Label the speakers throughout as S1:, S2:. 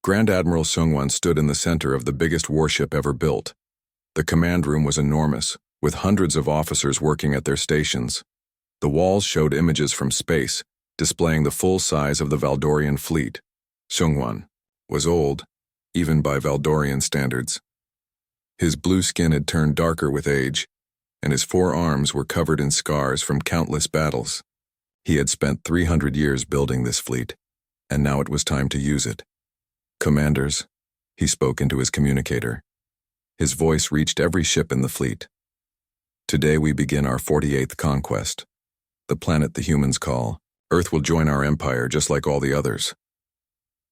S1: Grand Admiral Seungwon stood in the center of the biggest warship ever built. The command room was enormous, with hundreds of officers working at their stations. The walls showed images from space, displaying the full size of the Valdorian fleet. Seungwon was old, even by Valdorian standards. His blue skin had turned darker with age, and his 4 arms were covered in scars from countless battles. He had spent 300 years building this fleet, and now it was time to use it. "Commanders," he spoke into his communicator. His voice reached every ship in the fleet. "Today we begin our 48th conquest. The planet the humans call. Earth will join our empire just like all the others."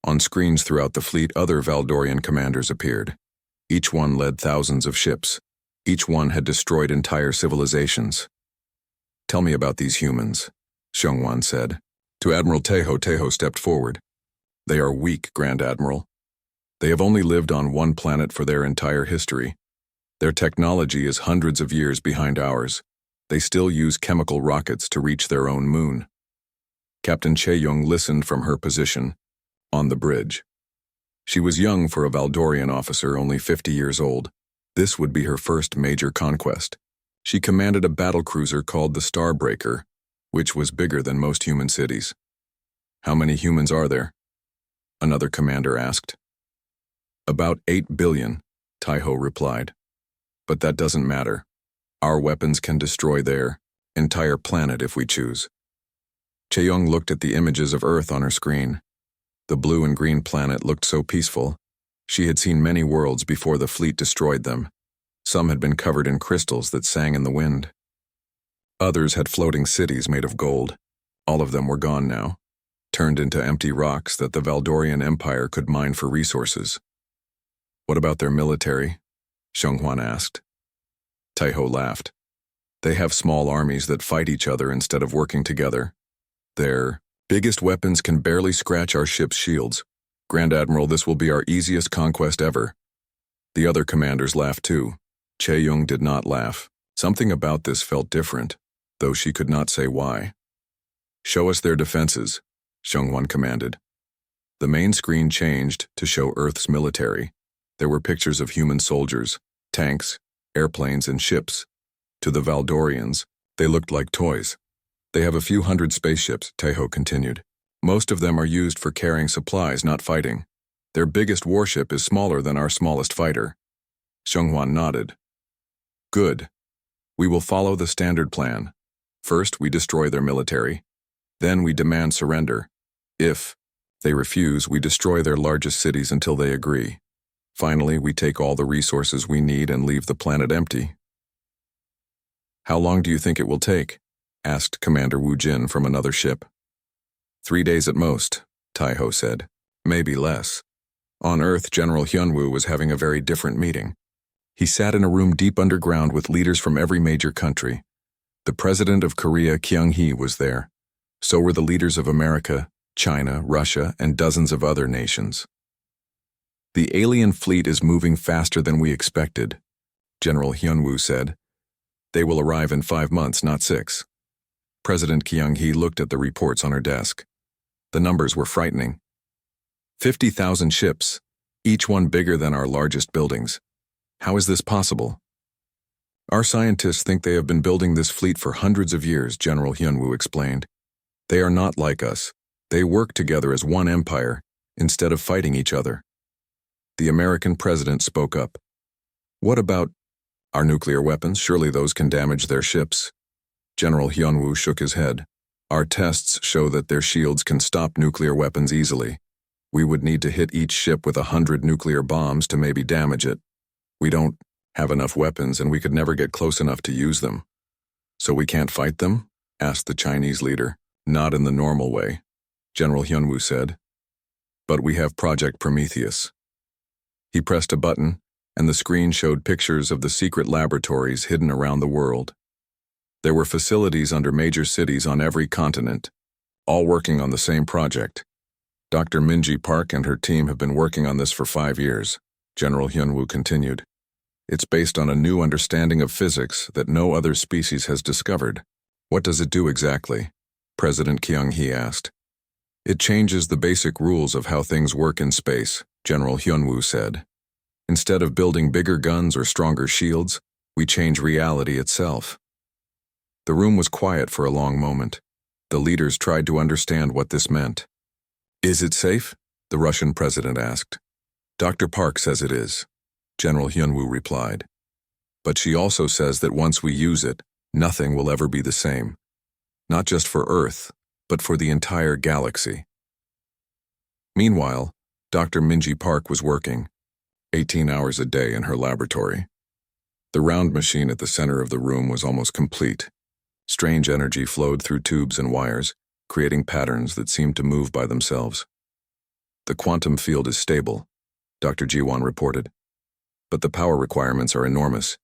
S1: On screens throughout the fleet, other Valdorian commanders appeared. Each one led thousands of ships. Each one had destroyed entire civilizations. "Tell me about these humans," Seungwon said. To Admiral Taeho stepped forward. "They are weak, Grand Admiral. They have only lived on one planet for their entire history. Their technology is hundreds of years behind ours. They still use chemical rockets to reach their own moon." Captain Chae-young listened from her position on the bridge. She was young for a Valdorian officer, only 50 years old. This would be her first major conquest. She commanded a battlecruiser called the Starbreaker, which was bigger than most human cities. "How many humans are there?" another commander asked. "About 8 billion, Taeho replied. "But that doesn't matter. Our weapons can destroy their entire planet if we choose." Chae-young looked at the images of Earth on her screen. The blue and green planet looked so peaceful. She had seen many worlds before the fleet destroyed them. Some had been covered in crystals that sang in the wind. Others had floating cities made of gold. All of them were gone now, turned into empty rocks that the Valdorian Empire could mine for resources. "What about their military?" Seungwon asked. Taeho laughed. "They have small armies that fight each other instead of working together. Their biggest weapons can barely scratch our ship's shields. Grand Admiral, this will be our easiest conquest ever." The other commanders laughed too. Chae-young did not laugh. Something about this felt different, though she could not say why. "Show us their defenses," Seungwon commanded. The main screen changed to show Earth's military. There were pictures of human soldiers, tanks, airplanes, and ships. To the Valdorians, they looked like toys. "They have a few hundred spaceships," Taeho continued. "Most of them are used for carrying supplies, not fighting. Their biggest warship is smaller than our smallest fighter." Seungwon nodded. "Good. We will follow the standard plan. First, we destroy their military. Then we demand surrender. If they refuse, we destroy their largest cities until they agree. Finally, we take all the resources we need and leave the planet empty." "How long do you think it will take?" asked Commander Woo Jin from another ship. 3 days at most, Taeho said. "Maybe less." On Earth, General Hyunwoo was having a very different meeting. He sat in a room deep underground with leaders from every major country. The president of Korea, Kyung-hee, was there. So were the leaders of America, China, Russia, and dozens of other nations. "The alien fleet is moving faster than we expected," General Hyunwoo said. "They will arrive in 5 months, not 6. President Kyung-hee looked at the reports on her desk. The numbers were frightening. 50,000 ships, each one bigger than our largest buildings. How is this possible? "Our scientists think they have been building this fleet for hundreds of years," General Hyunwoo explained. "They are not like us. They work together as one empire, instead of fighting each other." The American president spoke up. "What about our nuclear weapons? Surely those can damage their ships." General Hyunwoo shook his head. "Our tests show that their shields can stop nuclear weapons easily. We would need to hit each ship with 100 nuclear bombs to maybe damage it. We don't have enough weapons and we could never get close enough to use them." "So we can't fight them?" asked the Chinese leader. "Not in the normal way," General Hyunwoo said. "But we have Project Prometheus." He pressed a button, and the screen showed pictures of the secret laboratories hidden around the world. There were facilities under major cities on every continent, all working on the same project. Dr. Minji Park and her team have been working on this for 5 years, General Hyunwoo continued. It's based on a new understanding of physics that no other species has discovered. "What does it do exactly?" President Kyung-hee asked. "It changes the basic rules of how things work in space," General Hyunwoo said. Instead of building bigger guns or stronger shields, we change reality itself. The room was quiet for a long moment. The leaders tried to understand what this meant. Is it safe? The Russian president asked. Dr. Park says it is, General Hyunwoo replied. But she also says that once we use it, nothing will ever be the same. Not just for Earth, but for the entire galaxy. Meanwhile, Dr. Minji Park was working, 18 hours a day in her laboratory. The round machine at the center of the room was almost complete. Strange energy flowed through tubes and wires, creating patterns that seemed to move by themselves. The quantum field is stable, Dr. Jiwon reported. But the power requirements are enormous.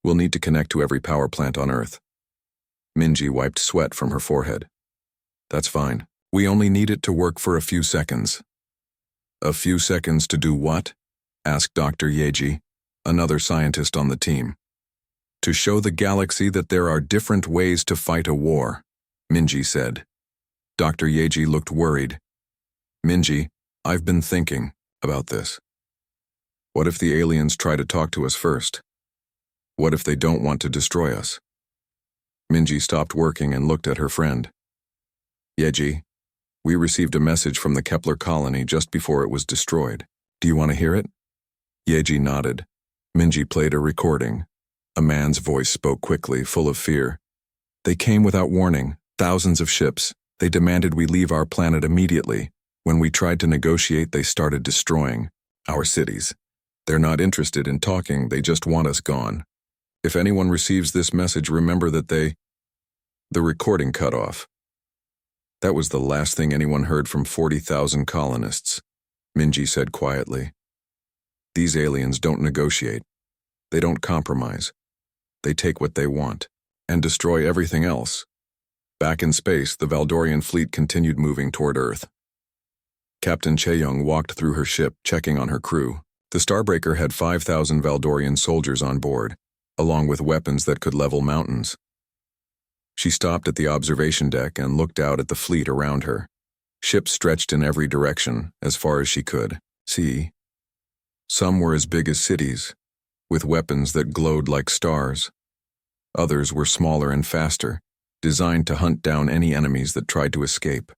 S1: We'll need to connect to every power plant on Earth. Minji wiped sweat from her forehead. That's fine. We only need it to work for a few seconds. A few seconds to do what? Asked Dr. Yeji, another scientist on the team. To show the galaxy that there are different ways to fight a war, Minji said. Dr. Yeji looked worried. Minji, I've been thinking about this. What if the aliens try to talk to us first? What if they don't want to destroy us? Minji stopped working and looked at her friend. Yeji, we received a message from the Kepler colony just before it was destroyed. Do you want to hear it? Yeji nodded. Minji played a recording. A man's voice spoke quickly, full of fear. They came without warning, thousands of ships. They demanded we leave our planet immediately. When we tried to negotiate, they started destroying our cities. They're not interested in talking, they just want us gone. If anyone receives this message, remember that The recording cut off. That was the last thing anyone heard from 40,000 colonists, Minji said quietly. These aliens don't negotiate. They don't compromise. They take what they want and destroy everything else. Back in space, the Valdorian fleet continued moving toward Earth. Captain Chaeyoung walked through her ship, checking on her crew. The Starbreaker had 5,000 Valdorian soldiers on board, along with weapons that could level mountains. She stopped at the observation deck and looked out at the fleet around her. Ships stretched in every direction, as far as she could see. Some were as big as cities, with weapons that glowed like stars. Others were smaller and faster, designed to hunt down any enemies that tried to escape.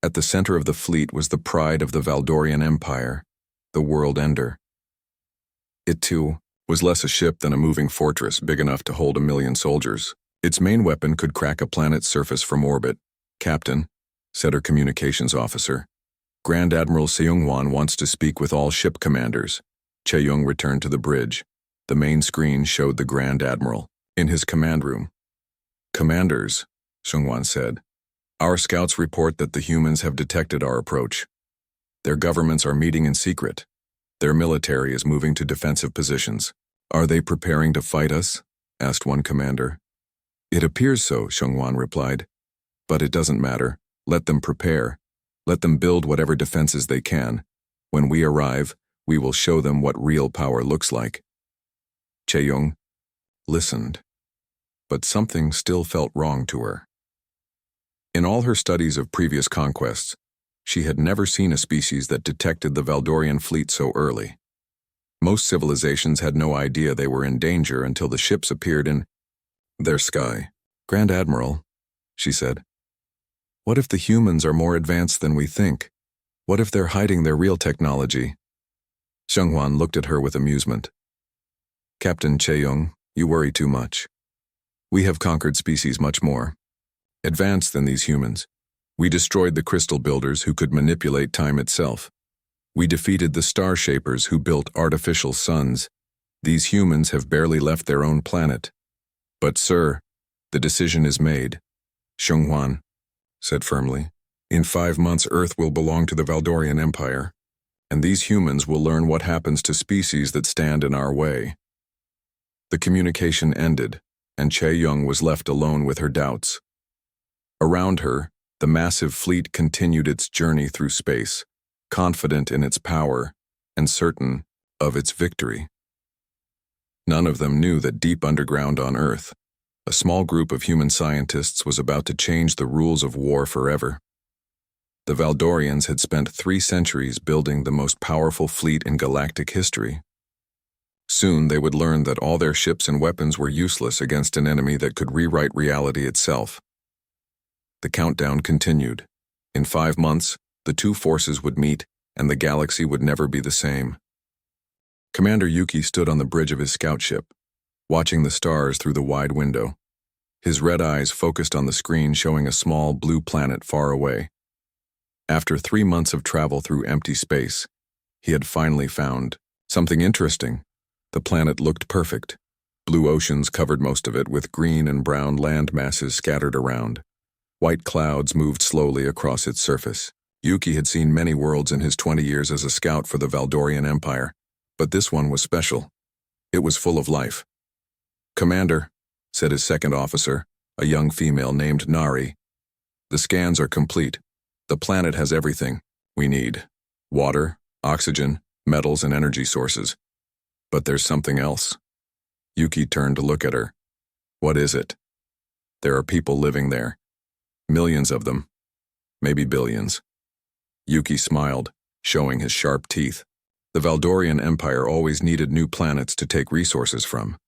S1: At the center of the fleet was the pride of the Valdorian Empire, the World Ender. It, too, was less a ship than a moving fortress big enough to hold 1,000,000 soldiers. Its main weapon could crack a planet's surface from orbit. Captain, said her communications officer, Grand Admiral Seungwon wants to speak with all ship commanders. Chaeyoung returned to the bridge. The main screen showed the Grand Admiral in his command room. Commanders, Seungwon said, our scouts report that the humans have detected our approach. Their governments are meeting in secret. Their military is moving to defensive positions. Are they preparing to fight us? Asked one commander. It appears so, Seungwon replied. But it doesn't matter. Let them prepare. Let them build whatever defenses they can. When we arrive, we will show them what real power looks like. Chaeyoung listened, but something still felt wrong to her. In all her studies of previous conquests, she had never seen a species that detected the Valdorian fleet so early. Most civilizations had no idea they were in danger until the ships appeared in their sky. Grand Admiral, she said, what if the humans are more advanced than we think? What if they're hiding their real technology? Seungwon looked at her with amusement. Captain Chaeyoung, you worry too much. We have conquered species much more advanced than these humans. We destroyed the crystal builders who could manipulate time itself. We defeated the star shapers who built artificial suns. These humans have barely left their own planet. But sir, the decision is made. Seungwon said firmly, in 5 months Earth will belong to the Valdorian Empire, and these humans will learn what happens to species that stand in our way. The communication ended, and Chaeyoung was left alone with her doubts. Around her, the massive fleet continued its journey through space, confident in its power and certain of its victory. None of them knew that deep underground on Earth, a small group of human scientists was about to change the rules of war forever. The Valdorians had spent 3 centuries building the most powerful fleet in galactic history. Soon they would learn that all their ships and weapons were useless against an enemy that could rewrite reality itself. The countdown continued. In 5 months, the two forces would meet, and the galaxy would never be the same. Commander Yuki stood on the bridge of his scout ship, watching the stars through the wide window. His red eyes focused on the screen showing a small blue planet far away. After 3 months of travel through empty space, he had finally found something interesting. The planet looked perfect. Blue oceans covered most of it, with green and brown land masses scattered around. White clouds moved slowly across its surface. Yuki had seen many worlds in his 20 years as a scout for the Valdorian Empire, but this one was special. It was full of life. "Commander," said his second officer, a young female named Nari, "the scans are complete. The planet has everything we need: water, oxygen, metals, and energy sources. But there's something else." Yuki turned to look at her. "What is it?" "There are people living there. Millions of them. Maybe billions." Yuki smiled, showing his sharp teeth. The Valdorian Empire always needed new planets to take resources from.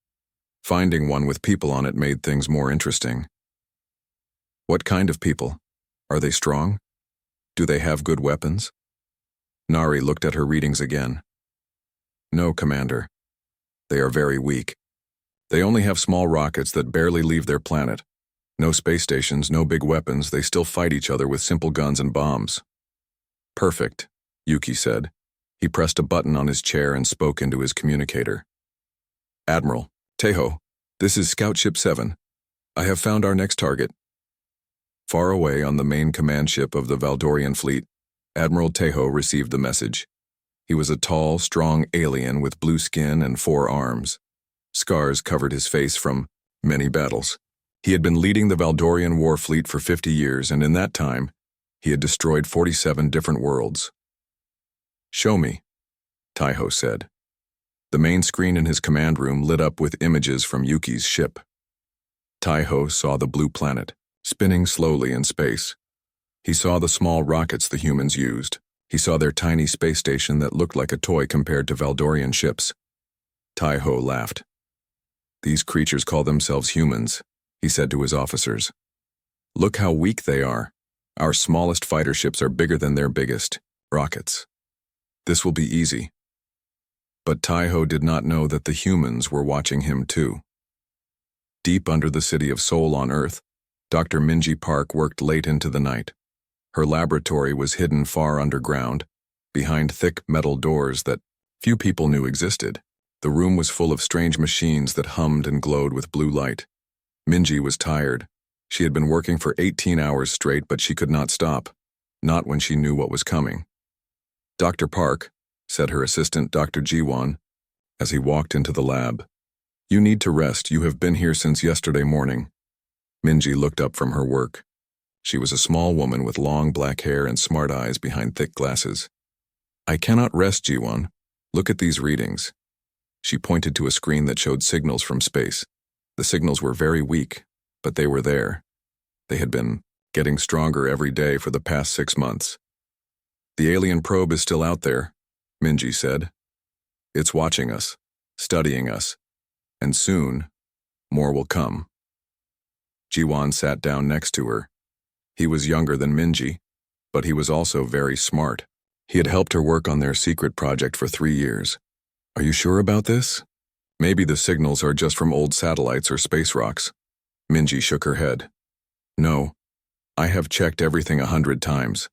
S1: Finding one with people on it made things more interesting. "What kind of people? Are they strong? Do they have good weapons?" Nari looked at her readings again. "No, Commander. They are very weak. They only have small rockets that barely leave their planet. No space stations, no big weapons. They still fight each other with simple guns and bombs." "Perfect," Yuki said. He pressed a button on his chair and spoke into his communicator. "Admiral, Tejo, this is Scout Ship 7. I have found our next target." Far away on the main command ship of the Valdorian fleet, Admiral Tejo received the message. He was a tall, strong alien with blue skin and 4 arms. Scars covered his face from many battles. He had been leading the Valdorian war fleet for 50 years, and in that time, he had destroyed 47 different worlds. "Show me," Tejo said. The main screen in his command room lit up with images from Yuki's ship. Tejo saw the blue planet, spinning slowly in space. He saw the small rockets the humans used. He saw their tiny space station that looked like a toy compared to Valdorian ships. Tejo laughed. "These creatures call themselves humans," he said to his officers. "Look how weak they are. Our smallest fighter ships are bigger than their biggest rockets. This will be easy." But Tejo did not know that the humans were watching him too. Deep under the city of Seoul on Earth, Dr. Minji Park worked late into the night. Her laboratory was hidden far underground, behind thick metal doors that few people knew existed. The room was full of strange machines that hummed and glowed with blue light. Minji was tired. She had been working for 18 hours straight, but she could not stop, not when she knew what was coming. "Dr. Park," said her assistant, Dr. Jiwon, as he walked into the lab, "you need to rest. You have been here since yesterday morning." Minji looked up from her work. She was a small woman with long black hair and smart eyes behind thick glasses. "I cannot rest, Jiwon. Look at these readings." She pointed to a screen that showed signals from space. The signals were very weak, but they were there. They had been getting stronger every day for the past 6 months. "The alien probe is still out there," Minji said. "It's watching us, studying us, and soon, more will come." Jiwon sat down next to her. He was younger than Minji, but he was also very smart. He had helped her work on their secret project for 3 years. "Are you sure about this? Maybe the signals are just from old satellites or space rocks." Minji shook her head. "No, I have checked everything 100 times.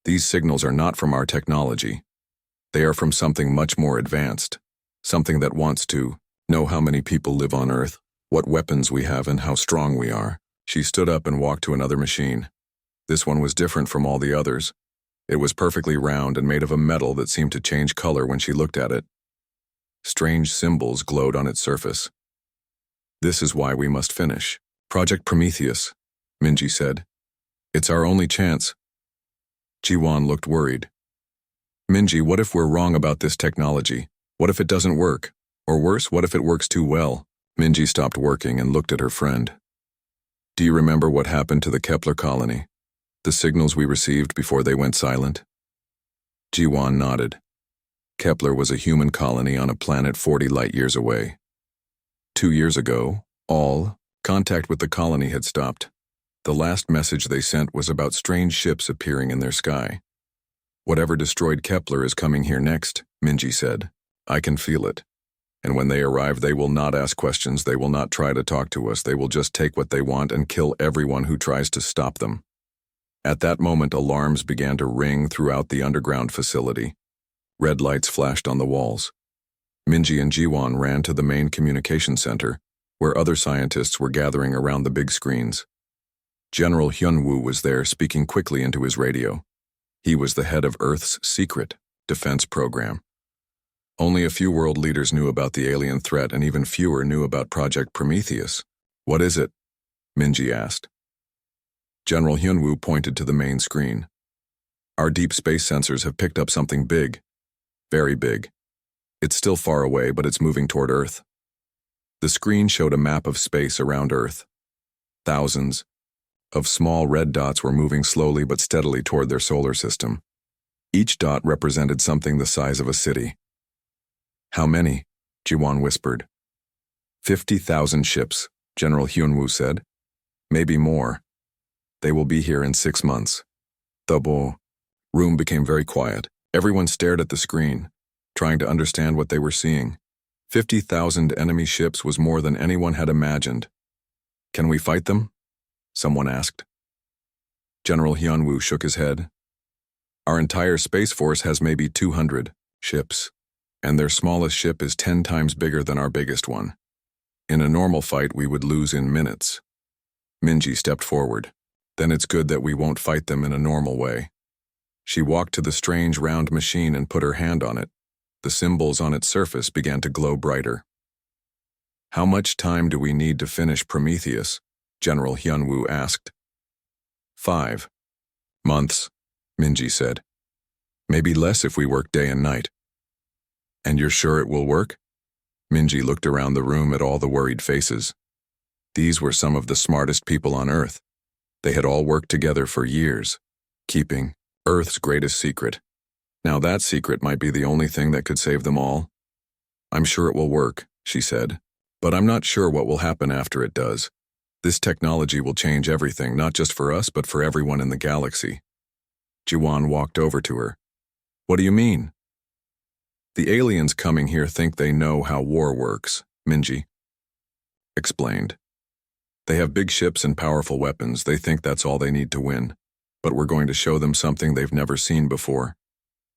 S1: These signals are not from our technology. They are from something much more advanced, something that wants to know how many people live on Earth, what weapons we have, and how strong we are." She stood up and walked to another machine. This one was different from all the others. It was perfectly round and made of a metal that seemed to change color when she looked at it. Strange symbols glowed on its surface. "This is why we must finish. Project Prometheus," Minji said. "It's our only chance." Jiwon looked worried. "Minji, what if we're wrong about this technology? What if it doesn't work? Or worse, what if it works too well?" Minji stopped working and looked at her friend. "Do you remember what happened to the Kepler colony? The signals we received before they went silent? Jiwan nodded. Kepler was a human colony on a planet 40 light-years away. 2 years ago, all contact with the colony had stopped. The last message they sent was about strange ships appearing in their sky. Whatever destroyed Kepler is coming here next, Minji said. I can feel it. And when they arrive, they will not ask questions, they will not try to talk to us, they will just take what they want and kill everyone who tries to stop them. At that moment, alarms began to ring throughout the underground facility. Red lights flashed on the walls. Minji and Jiwan ran to the main communication center, where other scientists were gathering around the big screens. General Hyunwoo was there, speaking quickly into his radio. He was the head of Earth's secret defense program. Only a few world leaders knew about the alien threat, and even fewer knew about Project Prometheus. What is it? Minji asked. General Hyunwoo pointed to the main screen. Our deep space sensors have picked up something big. Very big. It's still far away, but it's moving toward Earth. The screen showed a map of space around Earth. Thousands of small red dots were moving slowly but steadily toward their solar system. Each dot represented something the size of a city. How many? Jiwan whispered. 50,000 ships, General Hyunwoo said. Maybe more. They will be here in 6 months. The room became very quiet. Everyone stared at the screen, trying to understand what they were seeing. 50,000 enemy ships was more than anyone had imagined. Can we fight them? Someone asked. General Hyunwoo shook his head. Our entire Space Force has maybe 200 ships, and their smallest ship is 10 times bigger than our biggest one. In a normal fight, we would lose in minutes. Minji stepped forward. Then it's good that we won't fight them in a normal way. She walked to the strange round machine and put her hand on it. The symbols on its surface began to glow brighter. How much time do we need to finish Prometheus? General Hyunwoo asked. 5 months, Minji said. Maybe less if we work day and night. And you're sure it will work? Minji looked around the room at all the worried faces. These were some of the smartest people on Earth. They had all worked together for years, keeping Earth's greatest secret. Now that secret might be the only thing that could save them all. I'm sure it will work, she said, but I'm not sure what will happen after it does. This technology will change everything, not just for us, but for everyone in the galaxy. Jiwan walked over to her. What do you mean? The aliens coming here think they know how war works, Minji explained. They have big ships and powerful weapons. They think that's all they need to win. But we're going to show them something they've never seen before.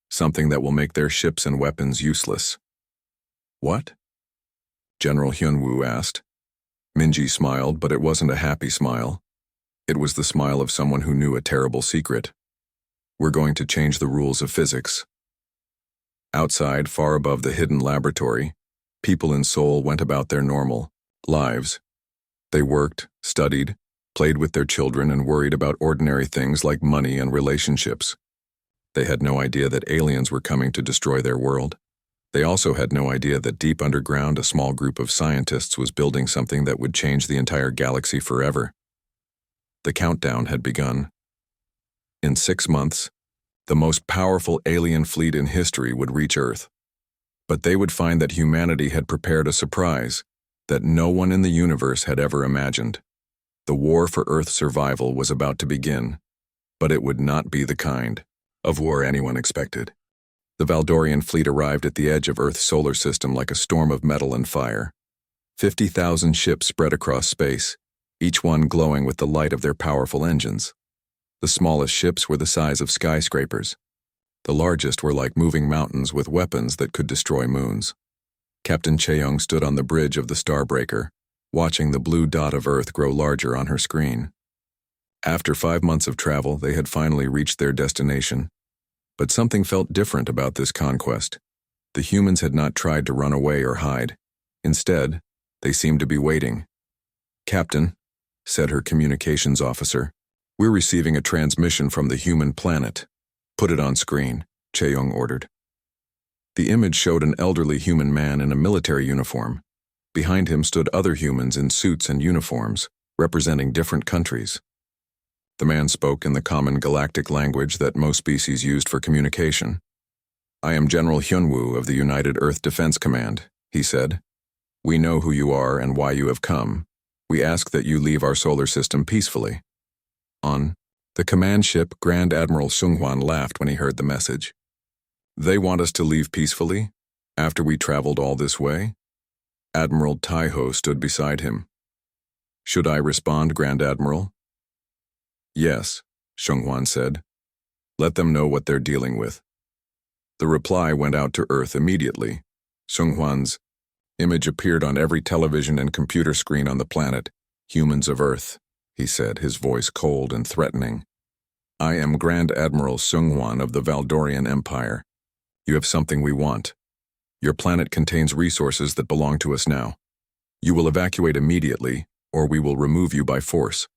S1: Something that will make their ships and weapons useless. What? General Hyunwoo asked. Minji smiled, but it wasn't a happy smile. It was the smile of someone who knew a terrible secret. We're going to change the rules of physics. Outside, far above the hidden laboratory, people in Seoul went about their normal lives. They worked, studied, played with their children, and worried about ordinary things like money and relationships. They had no idea that aliens were coming to destroy their world. They also had no idea that deep underground a small group of scientists was building something that would change the entire galaxy forever. The countdown had begun. In 6 months, the most powerful alien fleet in history would reach Earth. But they would find that humanity had prepared a surprise that no one in the universe had ever imagined. The war for Earth's survival was about to begin, but it would not be the kind of war anyone expected. The Valdorian fleet arrived at the edge of Earth's solar system like a storm of metal and fire. 50,000 ships spread across space, each one glowing with the light of their powerful engines. The smallest ships were the size of skyscrapers. The largest were like moving mountains with weapons that could destroy moons. Captain Cheong stood on the bridge of the Starbreaker, watching the blue dot of Earth grow larger on her screen. After 5 months of travel, they had finally reached their destination. But something felt different about this conquest. The humans had not tried to run away or hide. Instead, they seemed to be waiting. "Captain," said her communications officer, "we're receiving a transmission from the human planet." "Put it on screen," Cheong ordered. The image showed an elderly human man in a military uniform. Behind him stood other humans in suits and uniforms, representing different countries. The man spoke in the common galactic language that most species used for communication. "I am General Hyunwoo of the United Earth Defense Command," he said. "We know who you are and why you have come. We ask that you leave our solar system peacefully." On the command ship, Grand Admiral Seunghwan laughed when he heard the message. "They want us to leave peacefully? After we traveled all this way?" Admiral Taiho stood beside him. "Should I respond, Grand Admiral?" "Yes," Seunghwan said. "Let them know what they're dealing with." The reply went out to Earth immediately. Seunghwan's image appeared on every television and computer screen on the planet. "Humans of Earth," he said, his voice cold and threatening. "I am Grand Admiral Seunghwan of the Valdorian Empire. You have something we want. Your planet contains resources that belong to us now. You will evacuate immediately, or we will remove you by force."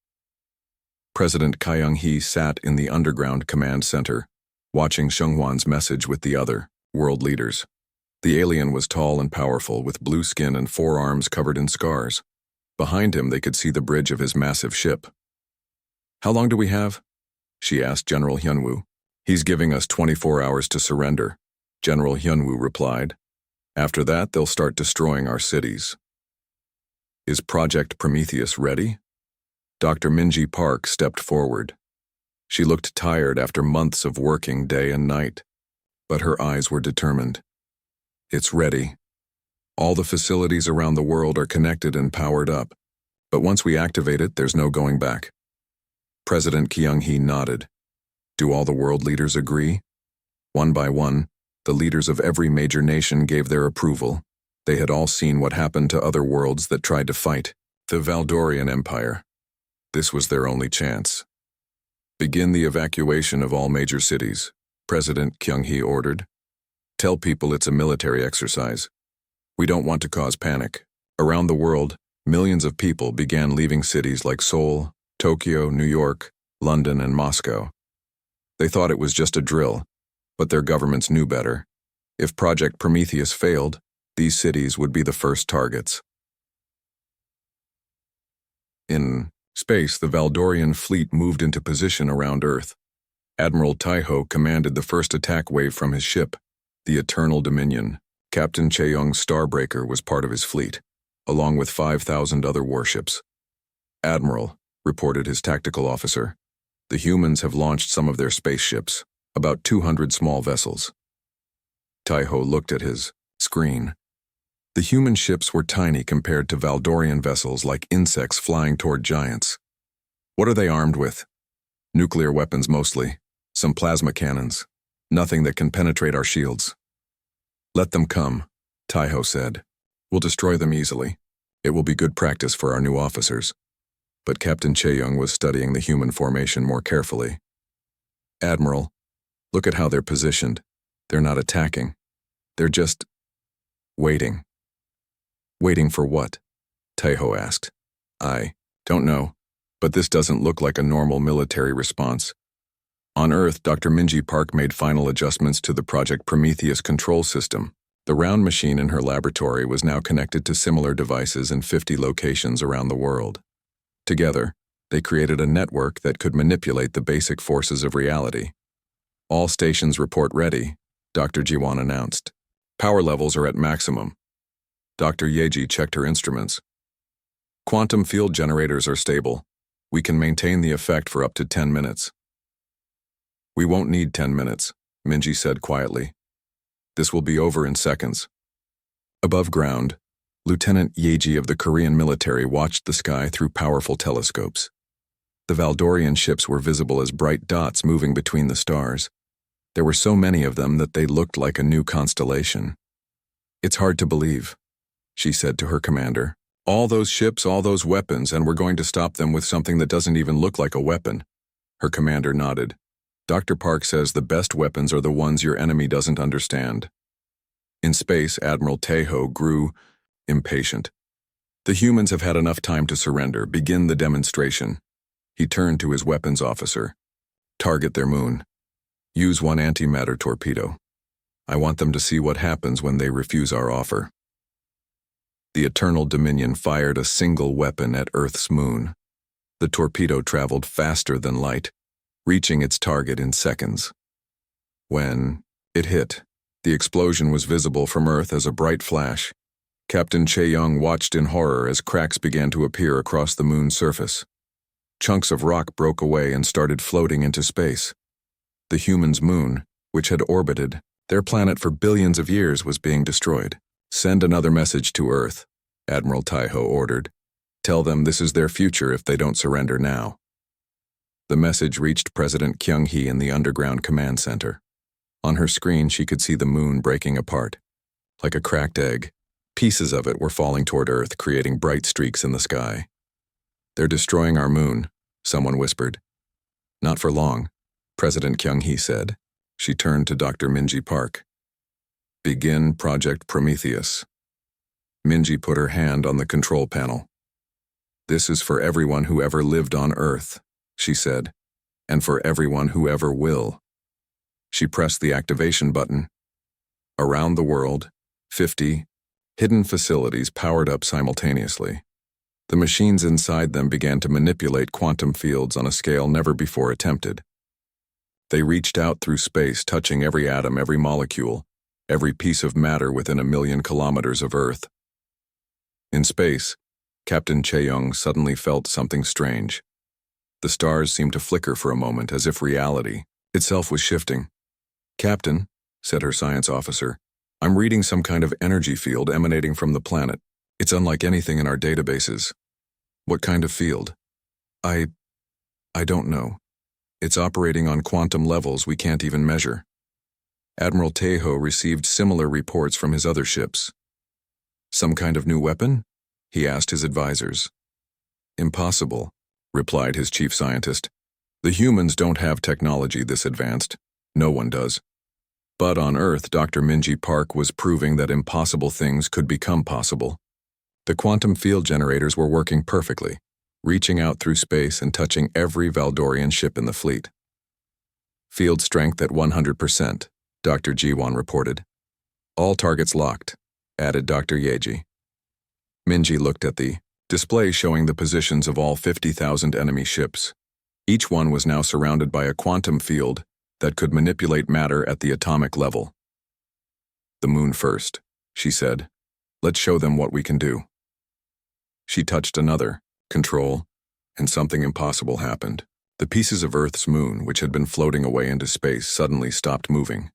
S1: President Kyung-hee sat in the underground command center, watching Seunghwan's message with the other world leaders. The alien was tall and powerful, with blue skin and 4 arms covered in scars. Behind him, they could see the bridge of his massive ship. "How long do we have?" she asked General Hyunwoo. "He's giving us 24 hours to surrender," General Hyunwoo replied. "After that, they'll start destroying our cities." "Is Project Prometheus ready?" Dr. Minji Park stepped forward. She looked tired after months of working day and night, but her eyes were determined. "It's ready. All the facilities around the world are connected and powered up, but once we activate it, there's no going back." President Kyung-hee nodded. "Do all the world leaders agree?" One by one, the leaders of every major nation gave their approval. They had all seen what happened to other worlds that tried to fight the Valdorian Empire. This was their only chance. "Begin the evacuation of all major cities," President Kyung-hee ordered. "Tell people it's a military exercise. We don't want to cause panic." Around the world, millions of people began leaving cities like Seoul, Tokyo, New York, London, and Moscow. They thought it was just a drill, but their governments knew better. If Project Prometheus failed, these cities would be the first targets. In space, the Valdorian fleet moved into position around Earth. Admiral Taiho commanded the first attack wave from his ship, the Eternal Dominion. Captain Cheong's Starbreaker was part of his fleet, along with 5,000 other warships. "Admiral," reported his tactical officer, "the humans have launched some of their spaceships, about 200 small vessels." Taiho looked at his screen. The human ships were tiny compared to Valdorian vessels, like insects flying toward giants. "What are they armed with?" "Nuclear weapons mostly, some plasma cannons. Nothing that can penetrate our shields." "Let them come," Taiho said. "We'll destroy them easily. It will be good practice for our new officers." But Captain Cheong was studying the human formation more carefully. "Admiral, look at how they're positioned. They're not attacking. They're just waiting." "Waiting for what?" Taiho asked. "I don't know, but this doesn't look like a normal military response." On Earth, Dr. Minji Park made final adjustments to the Project Prometheus control system. The round machine in her laboratory was now connected to similar devices in 50 locations around the world. Together, they created a network that could manipulate the basic forces of reality. "All stations report ready," Dr. Jiwon announced. "Power levels are at maximum." Dr. Yeji checked her instruments. "Quantum field generators are stable. We can maintain the effect for up to 10 minutes. "We won't need 10 minutes, Minji said quietly. "This will be over in seconds." Above ground, Lieutenant Yeji of the Korean military watched the sky through powerful telescopes. The Valdorian ships were visible as bright dots moving between the stars. There were so many of them that they looked like a new constellation. "It's hard to believe," she said to her commander. "All those ships, all those weapons, and we're going to stop them with something that doesn't even look like a weapon." Her commander nodded. "Dr. Park says the best weapons are the ones your enemy doesn't understand." In space, Admiral Taiho grew impatient. "The humans have had enough time to surrender. Begin the demonstration." He turned to his weapons officer. "Target their moon. Use one antimatter torpedo. I want them to see what happens when they refuse our offer." The Eternal Dominion fired a single weapon at Earth's moon. The torpedo traveled faster than light, reaching its target in seconds. When it hit, the explosion was visible from Earth as a bright flash. Captain Che-young watched in horror as cracks began to appear across the moon's surface. Chunks of rock broke away and started floating into space. The humans' moon, which had orbited their planet for billions of years, was being destroyed. "Send another message to Earth," Admiral Taiho ordered. "Tell them this is their future if they don't surrender now." The message reached President Kyung-hee in the underground command center. On her screen, she could see the moon breaking apart. Like a cracked egg, pieces of it were falling toward Earth, creating bright streaks in the sky. "They're destroying our moon," someone whispered. "Not for long," President Kyung-hee said. She turned to Dr. Minji Park. "Begin Project Prometheus." Minji put her hand on the control panel. "This is for everyone who ever lived on Earth," she said, "and for everyone who ever will." She pressed the activation button. Around the world, 50 hidden facilities powered up simultaneously. The machines inside them began to manipulate quantum fields on a scale never before attempted. They reached out through space, touching every atom, every molecule, every piece of matter within 1,000,000 kilometers of Earth. In space, Captain Che-young suddenly felt something strange. The stars seemed to flicker for a moment, as if reality itself was shifting. "Captain," said her science officer, "I'm reading some kind of energy field emanating from the planet. It's unlike anything in our databases." "What kind of field?" I don't know. It's operating on quantum levels we can't even measure." Admiral Taiho received similar reports from his other ships. "Some kind of new weapon?" he asked his advisors. "Impossible," replied his chief scientist. "The humans don't have technology this advanced. No one does. But on Earth, Dr. Minji Park was proving that impossible things could become possible. The quantum field generators were working perfectly, reaching out through space and touching every Valdorian ship in the fleet. "Field strength at 100%, Dr. Jiwon reported. "All targets locked," added Dr. Yeji. Minji looked at the display showing the positions of all 50,000 enemy ships. Each one was now surrounded by a quantum field that could manipulate matter at the atomic level. "The moon first," she said. "Let's show them what we can do." She touched another control, and something impossible happened. The pieces of Earth's moon, which had been floating away into space, suddenly stopped moving.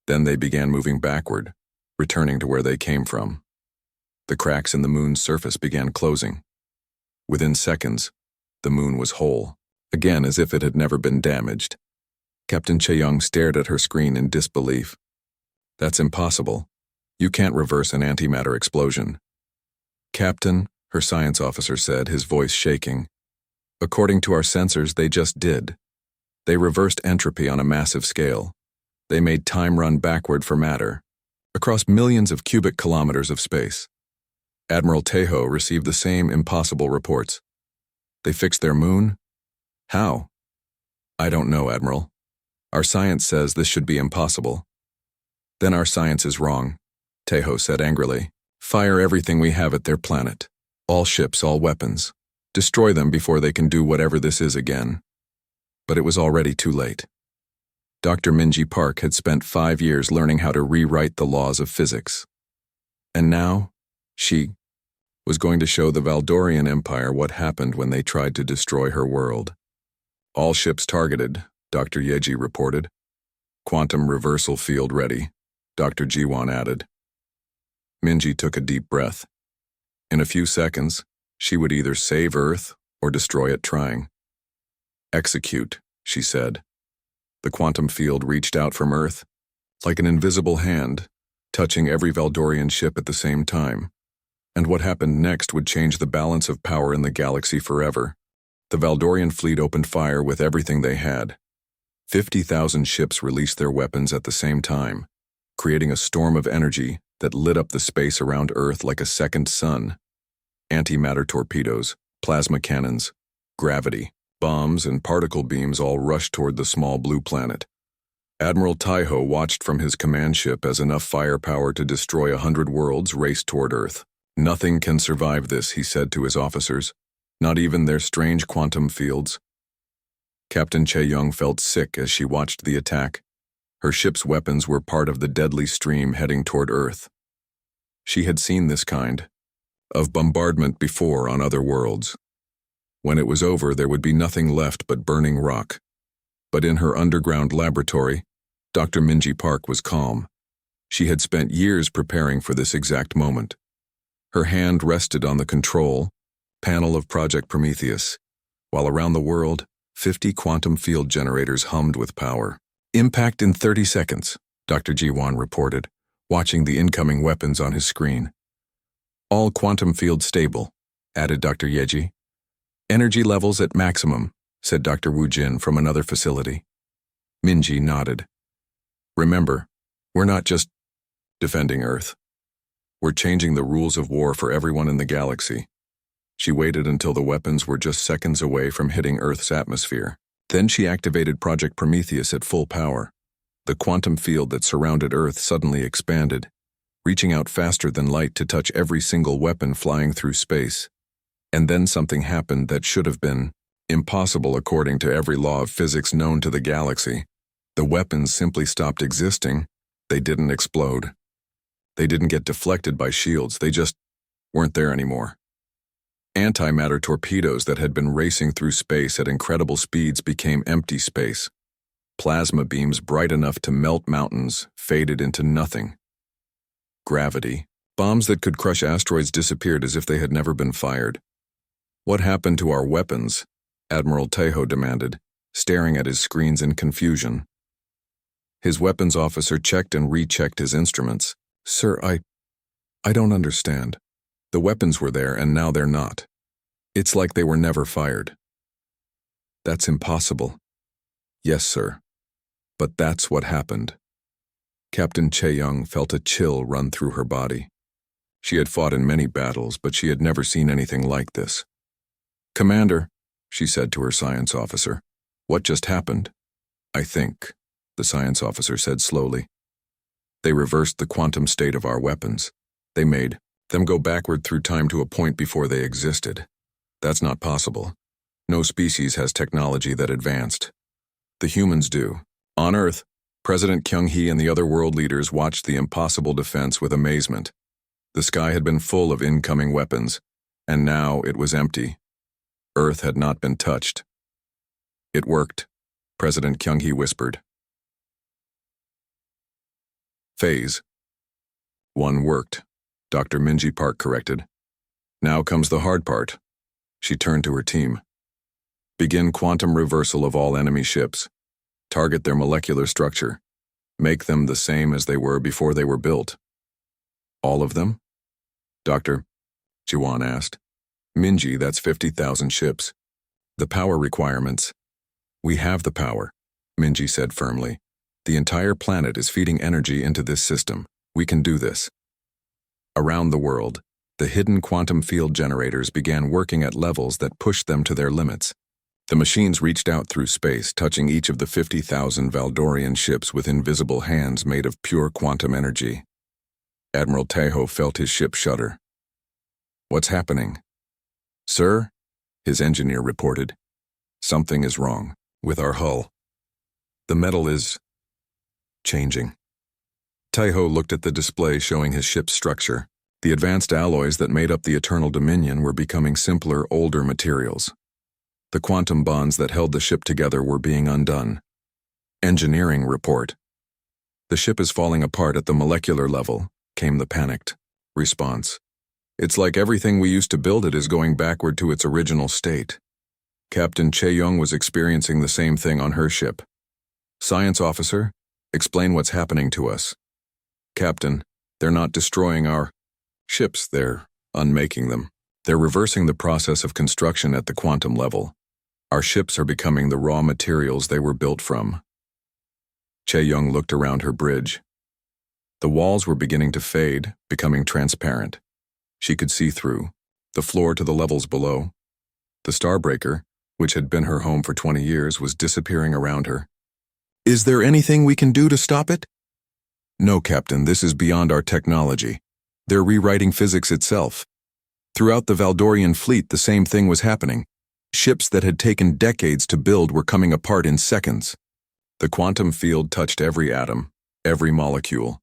S1: Then they began moving backward, returning to where they came from. The cracks in the moon's surface began closing. Within seconds, the moon was whole, again as if it had never been damaged. Captain Che-young stared at her screen in disbelief. "That's impossible. You can't reverse an antimatter explosion." "Captain," her science officer said, his voice shaking, "according to our sensors, they just did. They reversed entropy on a massive scale. They made time run backward for matter, across millions of cubic kilometers of space." Admiral Taiho received the same impossible reports. "They fixed their moon? How?" "I don't know, Admiral. Our science says this should be impossible." "Then our science is wrong," Taiho said angrily. "Fire everything we have at their planet. All ships, all weapons. Destroy them before they can do whatever this is again." But it was already too late. Dr. Minji Park had spent 5 years learning how to rewrite the laws of physics. And now, she was going to show the Valdorian Empire what happened when they tried to destroy her world. "All ships targeted," Dr. Yeji reported. "Quantum reversal field ready," Dr. Jiwon added. Minji took a deep breath. In a few seconds, she would either save Earth or destroy it trying. "Execute," she said. The quantum field reached out from Earth, like an invisible hand, touching every Valdorian ship at the same time. And what happened next would change the balance of power in the galaxy forever. The Valdorian fleet opened fire with everything they had. 50,000 ships released their weapons at the same time, creating a storm of energy that lit up the space around Earth like a second sun. Antimatter torpedoes, plasma cannons, gravity, bombs, and particle beams all rushed toward the small blue planet. Admiral Taiho watched from his command ship as enough firepower to destroy 100 worlds raced toward Earth. "Nothing can survive this," he said to his officers. Not even their strange quantum fields. Captain Che-young felt sick as she watched the attack. Her ship's weapons were part of the deadly stream heading toward Earth. She had seen this kind of bombardment before on other worlds. When it was over, there would be nothing left but burning rock. But in her underground laboratory, Dr. Minji Park was calm. She had spent years preparing for this exact moment. Her hand rested on the control panel of Project Prometheus, while around the world, 50 quantum field generators hummed with power. Impact in 30 seconds, Dr. Ji-won reported, watching the incoming weapons on his screen. All quantum fields stable, added Dr. Yeji. Energy levels at maximum, said Dr. Wu Jin from another facility. Minji nodded. Remember, we're not just defending Earth. We're changing the rules of war for everyone in the galaxy. She waited until the weapons were just seconds away from hitting Earth's atmosphere. Then she activated Project Prometheus at full power. The quantum field that surrounded Earth suddenly expanded, reaching out faster than light to touch every single weapon flying through space. And then something happened that should have been impossible according to every law of physics known to the galaxy. The weapons simply stopped existing. They didn't explode. They didn't get deflected by shields. They just weren't there anymore. Antimatter torpedoes that had been racing through space at incredible speeds became empty space. Plasma beams bright enough to melt mountains faded into nothing. Gravity. Bombs that could crush asteroids disappeared as if they had never been fired. What happened to our weapons? Admiral Taeho demanded, staring at his screens in confusion. His weapons officer checked and rechecked his instruments. Sir, I don't understand. The weapons were there and now they're not. It's like they were never fired. That's impossible. Yes, sir. But that's what happened. Captain Che-young felt a chill run through her body. She had fought in many battles, but she had never seen anything like this. Commander, she said to her science officer, what just happened? I think, the science officer said slowly. They reversed the quantum state of our weapons. They made them go backward through time to a point before they existed. That's not possible. No species has technology that advanced. The humans do. On Earth, President Kyung-hee and the other world leaders watched the impossible defense with amazement. The sky had been full of incoming weapons, and now it was empty. Earth had not been touched. It worked, President Kyung-hee whispered. Phase 1 worked, Dr. Minji Park corrected. Now comes the hard part. She turned to her team. Begin quantum reversal of all enemy ships. Target their molecular structure. Make them the same as they were before they were built. All of them? Dr. Ji-won asked. Minji, that's 50,000 ships. The power requirements. We have the power, Minji said firmly. The entire planet is feeding energy into this system. We can do this. Around the world, the hidden quantum field generators began working at levels that pushed them to their limits. The machines reached out through space, touching each of the 50,000 Valdorian ships with invisible hands made of pure quantum energy. Admiral Taeho felt his ship shudder. What's happening? Sir, his engineer reported. Something is wrong with our hull. The metal is changing. Taeho looked at the display showing his ship's structure. The advanced alloys that made up the Eternal Dominion were becoming simpler, older materials. The quantum bonds that held the ship together were being undone. Engineering report. The ship is falling apart at the molecular level, came the panicked response. It's like everything we used to build it is going backward to its original state. Captain Che-young was experiencing the same thing on her ship. Science officer, explain what's happening to us. Captain, they're not destroying our ships, they're unmaking them. They're reversing the process of construction at the quantum level. Our ships are becoming the raw materials they were built from. Che-young looked around her bridge. The walls were beginning to fade, becoming transparent. She could see through the floor to the levels below. The Starbreaker, which had been her home for 20 years, was disappearing around her. Is there anything we can do to stop it? No, Captain, this is beyond our technology. They're rewriting physics itself. Throughout the Valdorian fleet, the same thing was happening. Ships that had taken decades to build were coming apart in seconds. The quantum field touched every atom, every molecule,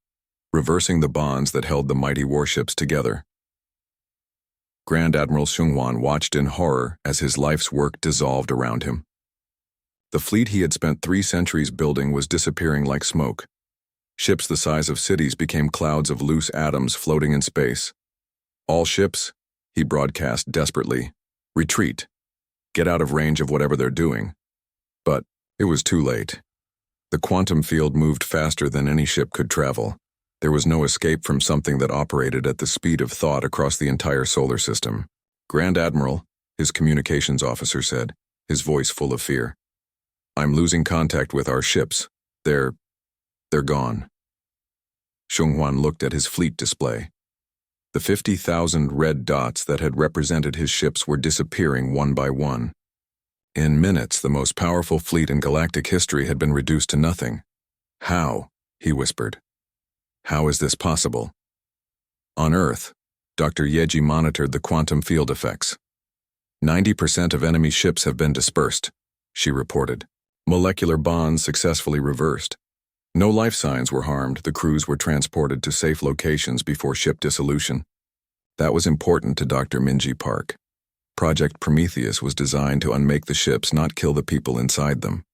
S1: reversing the bonds that held the mighty warships together. Grand Admiral Xunhuan watched in horror as his life's work dissolved around him. The fleet he had spent 3 centuries building was disappearing like smoke. Ships the size of cities became clouds of loose atoms floating in space. All ships, he broadcast desperately, retreat. Get out of range of whatever they're doing. But it was too late. The quantum field moved faster than any ship could travel. There was no escape from something that operated at the speed of thought across the entire solar system. Grand Admiral, his communications officer said, his voice full of fear. I'm losing contact with our ships. They're gone. Xunhuan looked at his fleet display. The 50,000 red dots that had represented his ships were disappearing one by one. In minutes, the most powerful fleet in galactic history had been reduced to nothing. How? He whispered. How is this possible? On Earth, Dr. Yeji monitored the quantum field effects. 90% of enemy ships have been dispersed, she reported. Molecular bonds successfully reversed. No life signs were harmed. The crews were transported to safe locations before ship dissolution. That was important to Dr. Minji Park. Project Prometheus was designed to unmake the ships, not kill the people inside them.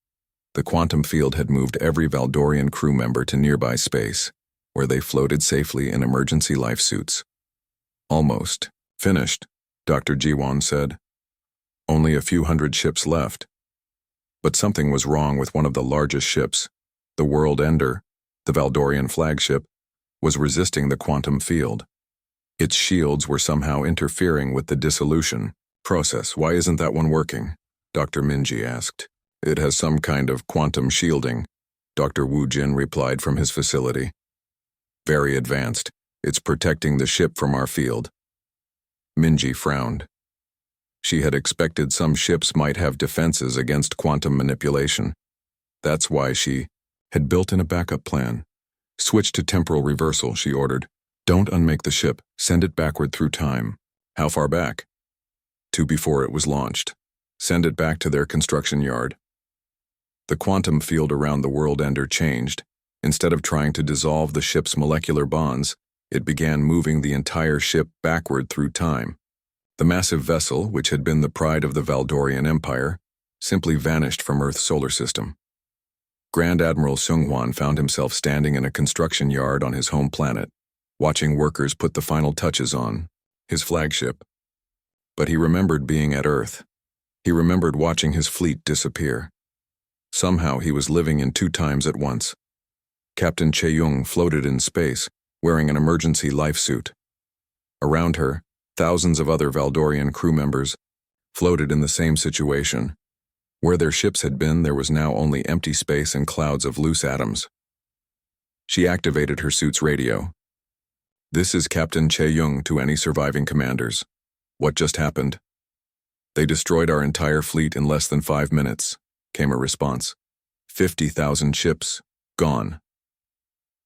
S1: The quantum field had moved every Valdorian crew member to nearby space, where they floated safely in emergency life suits. Almost finished, Dr. Jiwon said. Only a few hundred ships left. But something was wrong with one of the largest ships. The World Ender, the Valdorian flagship, was resisting the quantum field. Its shields were somehow interfering with the dissolution process. Why isn't that one working? Dr. Minji asked. It has some kind of quantum shielding, Dr. Wu Jin replied from his facility. Very advanced. It's protecting the ship from our field. Minji frowned. She had expected some ships might have defenses against quantum manipulation. That's why she had built in a backup plan. Switch to temporal reversal, she ordered. Don't unmake the ship. Send it backward through time. How far back? To before it was launched. Send it back to their construction yard. The quantum field around the World Ender changed. Instead of trying to dissolve the ship's molecular bonds, it began moving the entire ship backward through time. The massive vessel, which had been the pride of the Valdorian Empire, simply vanished from Earth's solar system. Grand Admiral Xunhuan found himself standing in a construction yard on his home planet, watching workers put the final touches on his flagship. But he remembered being at Earth. He remembered watching his fleet disappear. Somehow he was living in 2 times at once. Captain Che-Yung floated in space, wearing an emergency life suit. Around her, thousands of other Valdorian crew members floated in the same situation. Where their ships had been, there was now only empty space and clouds of loose atoms. She activated her suit's radio. This is Captain Che-Yung to any surviving commanders. What just happened? They destroyed our entire fleet in less than 5 minutes, came a response. 50,000 ships, gone.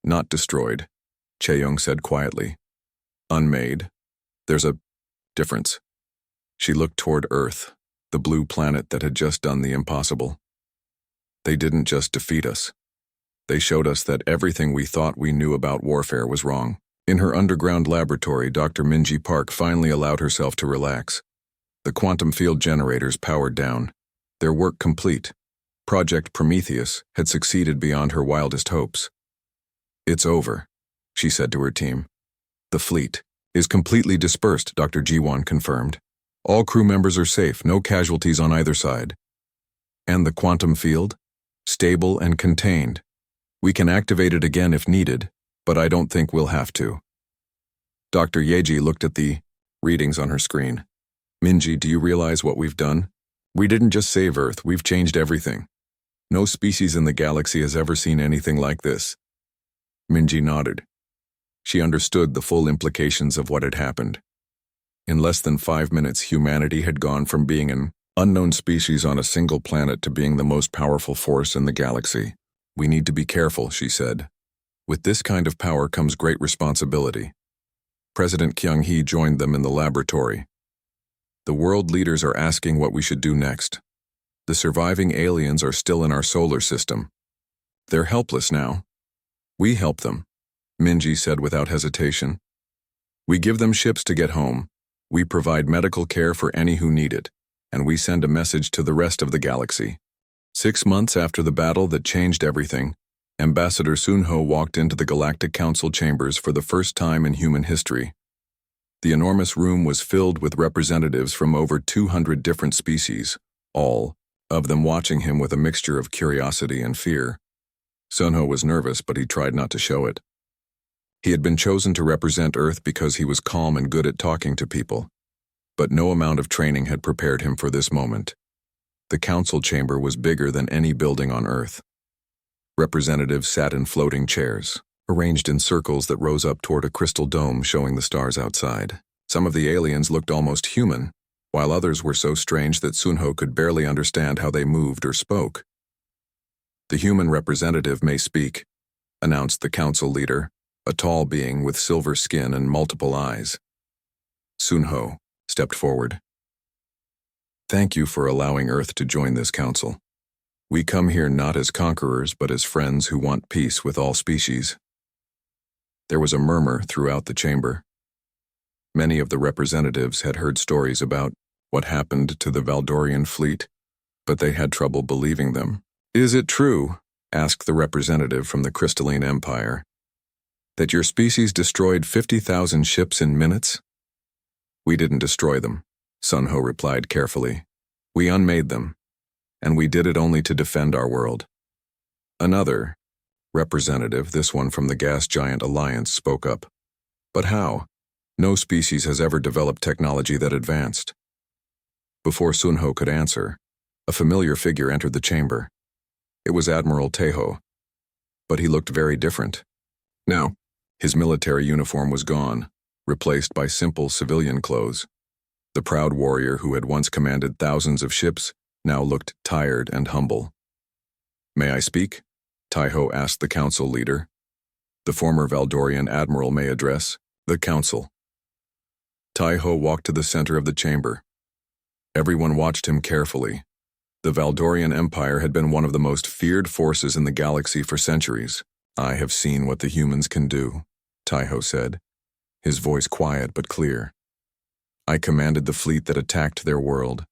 S1: Not destroyed, Che-Yung said quietly. Unmade. There's a difference. She looked toward Earth, the blue planet that had just done the impossible. They didn't just defeat us. They showed us that everything we thought we knew about warfare was wrong. In her underground laboratory, Dr. Minji Park finally allowed herself to relax. The quantum field generators powered down. Their work complete. Project Prometheus had succeeded beyond her wildest hopes. It's over, she said to her team. The fleet is completely dispersed, Dr. Jiwon confirmed. All crew members are safe, no casualties on either side. And the quantum field? Stable and contained. We can activate it again if needed, but I don't think we'll have to. Dr. Yeji looked at the readings on her screen. Minji, do you realize what we've done? We didn't just save Earth, we've changed everything. No species in the galaxy has ever seen anything like this. Minji nodded. She understood the full implications of what had happened. In less than 5 minutes, humanity had gone from being an unknown species on a single planet to being the most powerful force in the galaxy. We need to be careful, she said. With this kind of power comes great responsibility. President Kyung-hee joined them in the laboratory. The world leaders are asking what we should do next. The surviving aliens are still in our solar system. They're helpless now. We help them, Minji said without hesitation. We give them ships to get home. We provide medical care for any who need it, and we send a message to the rest of the galaxy. 6 months after the battle that changed everything, Ambassador Sunho walked into the Galactic Council chambers for the first time in human history. The enormous room was filled with representatives from over 200 different species, all of them watching him with a mixture of curiosity and fear. Sunho was nervous, but he tried not to show it. He had been chosen to represent Earth because he was calm and good at talking to people, but no amount of training had prepared him for this moment. The council chamber was bigger than any building on Earth. Representatives sat in floating chairs, arranged in circles that rose up toward a crystal dome showing the stars outside. Some of the aliens looked almost human, while others were so strange that Sunho could barely understand how they moved or spoke. The human representative may speak, announced the council leader, a tall being with silver skin and multiple eyes. Sunho stepped forward. Thank you for allowing Earth to join this council. We come here not as conquerors, but as friends who want peace with all species. There was a murmur throughout the chamber. Many of the representatives had heard stories about what happened to the Valdorian fleet, but they had trouble believing them. Is it true, asked the representative from the Crystalline Empire, that your species destroyed 50,000 ships in minutes? We didn't destroy them, Sunho replied carefully. We unmade them, and we did it only to defend our world. Another representative, this one from the Gas Giant Alliance, spoke up. But how? No species has ever developed technology that advanced. Before Sunho could answer, a familiar figure entered the chamber. It was Admiral Tejo, but he looked very different. Now, his military uniform was gone, replaced by simple civilian clothes. The proud warrior who had once commanded thousands of ships now looked tired and humble. May I speak? Tejo asked the council leader. The former Valdorian admiral may address the council. Tejo walked to the center of the chamber. Everyone watched him carefully. The Valdorian Empire had been one of the most feared forces in the galaxy for centuries. I have seen what the humans can do, Tejo said, his voice quiet but clear. I commanded the fleet that attacked their world.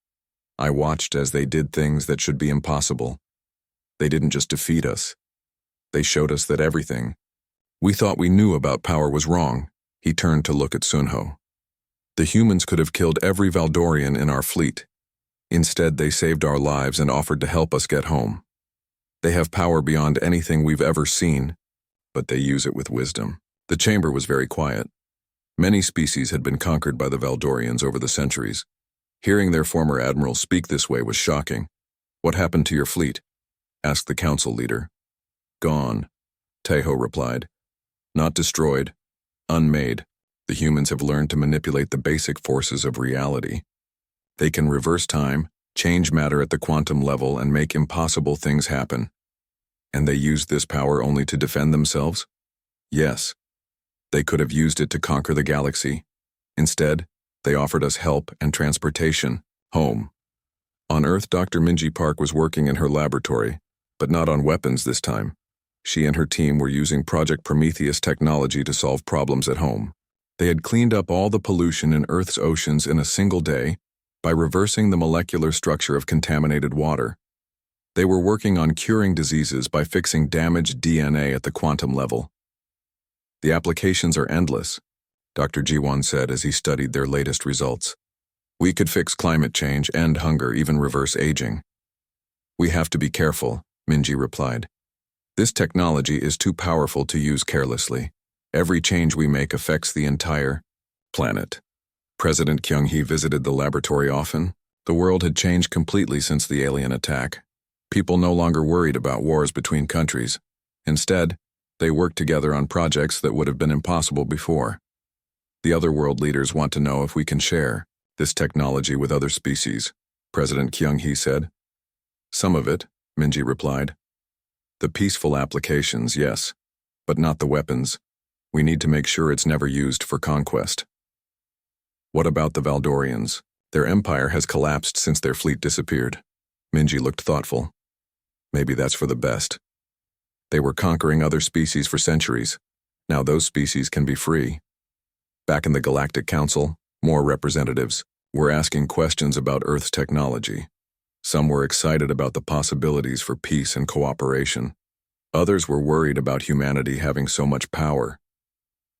S1: I watched as they did things that should be impossible. They didn't just defeat us. They showed us that everything we thought we knew about power was wrong. He turned to look at Sunho. The humans could have killed every Valdorian in our fleet. Instead, they saved our lives and offered to help us get home. They have power beyond anything we've ever seen, but they use it with wisdom. The chamber was very quiet. Many species had been conquered by the Valdorians over the centuries. Hearing their former admiral speak this way was shocking. What happened to your fleet? Asked the council leader. Gone, Tejo replied. Not destroyed, unmade. The humans have learned to manipulate the basic forces of reality. They can reverse time, change matter at the quantum level, and make impossible things happen. And they used this power only to defend themselves? Yes. They could have used it to conquer the galaxy. Instead, they offered us help and transportation, home. On Earth, Dr. Minji Park was working in her laboratory, but not on weapons this time. She and her team were using Project Prometheus technology to solve problems at home. They had cleaned up all the pollution in Earth's oceans in a single day by reversing the molecular structure of contaminated water. They were working on curing diseases by fixing damaged DNA at the quantum level. The applications are endless, Dr. Jiwon said as he studied their latest results. We could fix climate change, end hunger, even reverse aging. We have to be careful, Minji replied. This technology is too powerful to use carelessly. Every change we make affects the entire planet. President Kyung-hee visited the laboratory often. The world had changed completely since the alien attack. People no longer worried about wars between countries. Instead, they worked together on projects that would have been impossible before. The other world leaders want to know if we can share this technology with other species, President Kyung-hee said. Some of it, Minji replied. The peaceful applications, yes, but not the weapons. We need to make sure it's never used for conquest. What about the Valdorians? Their empire has collapsed since their fleet disappeared. Minji looked thoughtful. Maybe that's for the best. They were conquering other species for centuries. Now those species can be free. Back in the Galactic Council, more representatives were asking questions about Earth's technology. Some were excited about the possibilities for peace and cooperation. Others were worried about humanity having so much power.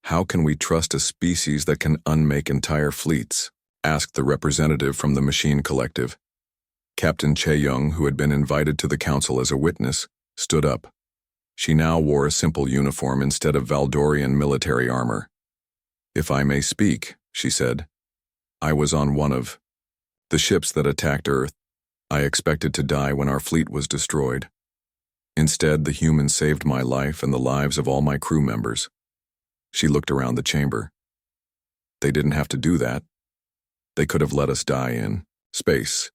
S1: How can we trust a species that can unmake entire fleets? Asked the representative from the Machine Collective. Captain Chae-young, who had been invited to the council as a witness, stood up. She now wore a simple uniform instead of Valdorian military armor. "If I may speak," she said, "I was on one of the ships that attacked Earth. I expected to die when our fleet was destroyed. Instead, the humans saved my life and the lives of all my crew members." She looked around the chamber. "They didn't have to do that. They could have let us die in space.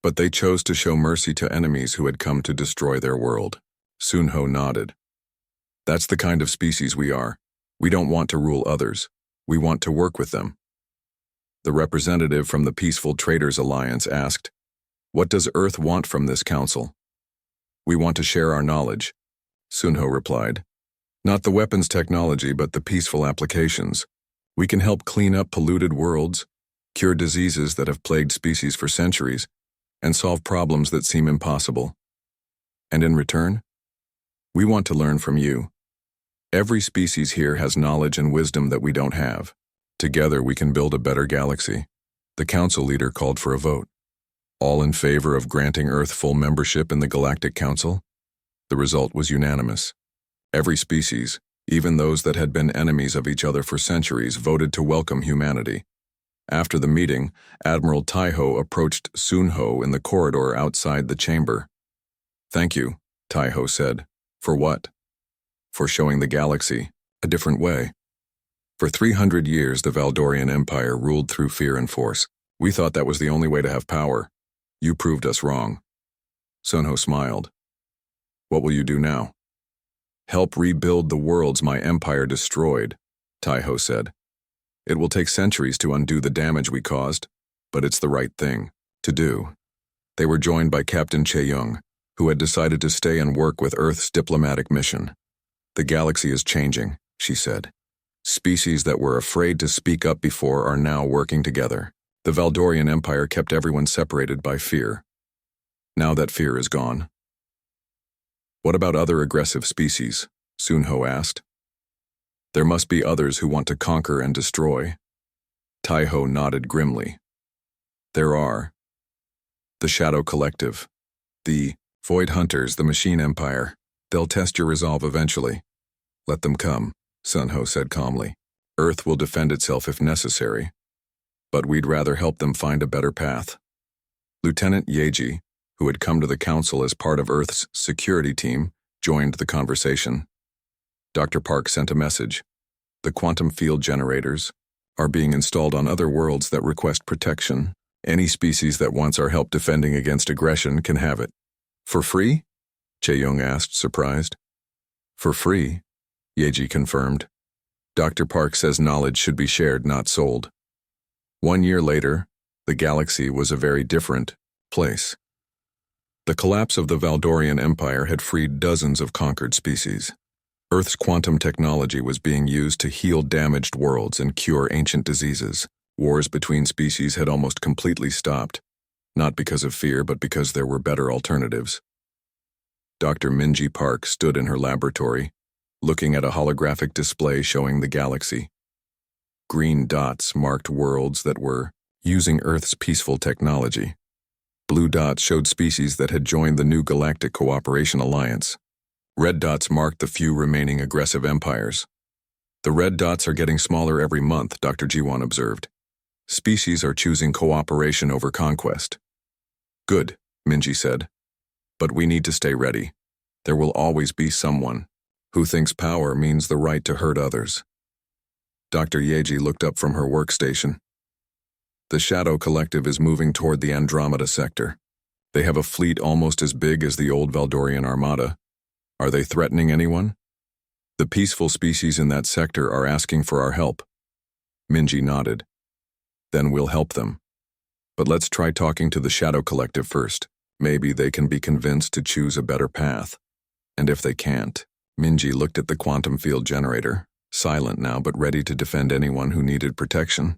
S1: But they chose to show mercy to enemies who had come to destroy their world." Sunho nodded. "That's the kind of species we are. We don't want to rule others. We want to work with them." The representative from the Peaceful Traders Alliance asked, "What does Earth want from this council?" "We want to share our knowledge," Sunho replied. "Not the weapons technology, but the peaceful applications. We can help clean up polluted worlds, cure diseases that have plagued species for centuries, and solve problems that seem impossible. And in return, we want to learn from you. Every species here has knowledge and wisdom that we don't have. Together we can build a better galaxy." The council leader called for a vote. All in favor of granting Earth full membership in the Galactic Council? The result was unanimous. Every species, even those that had been enemies of each other for centuries, voted to welcome humanity. After the meeting, Admiral Taiho approached Sunho in the corridor outside the chamber. "Thank you," Taiho said. "For what?" "For showing the galaxy a different way. For 300 years, the Valdorian Empire ruled through fear and force. We thought that was the only way to have power. You proved us wrong." Sunho smiled. "What will you do now?" "Help rebuild the worlds my empire destroyed," Taiho said. "It will take centuries to undo the damage we caused, but it's the right thing to do." They were joined by Captain Chae-young, who had decided to stay and work with Earth's diplomatic mission. "The galaxy is changing," she said. "Species that were afraid to speak up before are now working together. The Valdorian Empire kept everyone separated by fear. Now that fear is gone." "What about other aggressive species?" Sunho asked. "There must be others who want to conquer and destroy." Taiho nodded grimly. "There are. The Shadow Collective. The Void Hunters, the Machine Empire. They'll test your resolve eventually." "Let them come," Sunho said calmly. "Earth will defend itself if necessary. But we'd rather help them find a better path." Lieutenant Yeji, who had come to the council as part of Earth's security team, joined the conversation. Dr. Park sent a message. "The quantum field generators are being installed on other worlds that request protection. Any species that wants our help defending against aggression can have it." "For free?" Chae-young asked, surprised. "For free," Yeji confirmed. "Dr. Park says knowledge should be shared, not sold." 1 year later, the galaxy was a very different place. The collapse of the Valdorian Empire had freed dozens of conquered species. Earth's quantum technology was being used to heal damaged worlds and cure ancient diseases. Wars between species had almost completely stopped, not because of fear but because there were better alternatives. Dr. Minji Park stood in her laboratory, looking at a holographic display showing the galaxy. Green dots marked worlds that were using Earth's peaceful technology. Blue dots showed species that had joined the new Galactic Cooperation Alliance. Red dots marked the few remaining aggressive empires. "The red dots are getting smaller every month," Dr. Jiwon observed. "Species are choosing cooperation over conquest." "Good," Minji said. "But we need to stay ready. There will always be someone who thinks power means the right to hurt others." Dr. Yeji looked up from her workstation. "The Shadow Collective is moving toward the Andromeda sector. They have a fleet almost as big as the old Valdorian Armada. Are they threatening anyone?" The peaceful species in that sector are asking for our help. Minji nodded. Then we'll help them. But let's try talking to the Shadow Collective first. Maybe they can be convinced to choose a better path. And if they can't, Minji looked at the quantum field generator, silent now but ready to defend anyone who needed protection.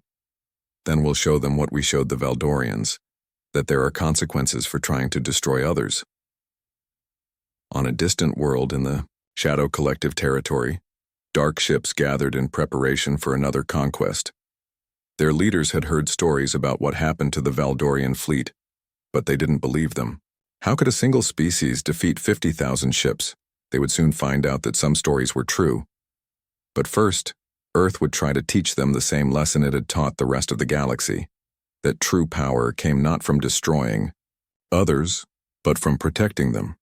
S1: Then we'll show them what we showed the Valdorians, that there are consequences for trying to destroy others. On a distant world in the Shadow Collective territory, dark ships gathered in preparation for another conquest. Their leaders had heard stories about what happened to the Valdorian fleet, but they didn't believe them. How could a single species defeat 50,000 ships? They would soon find out that some stories were true. But first, Earth would try to teach them the same lesson it had taught the rest of the galaxy, that true power came not from destroying others, but from protecting them.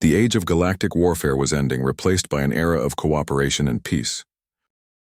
S1: The age of galactic warfare was ending, replaced by an era of cooperation and peace.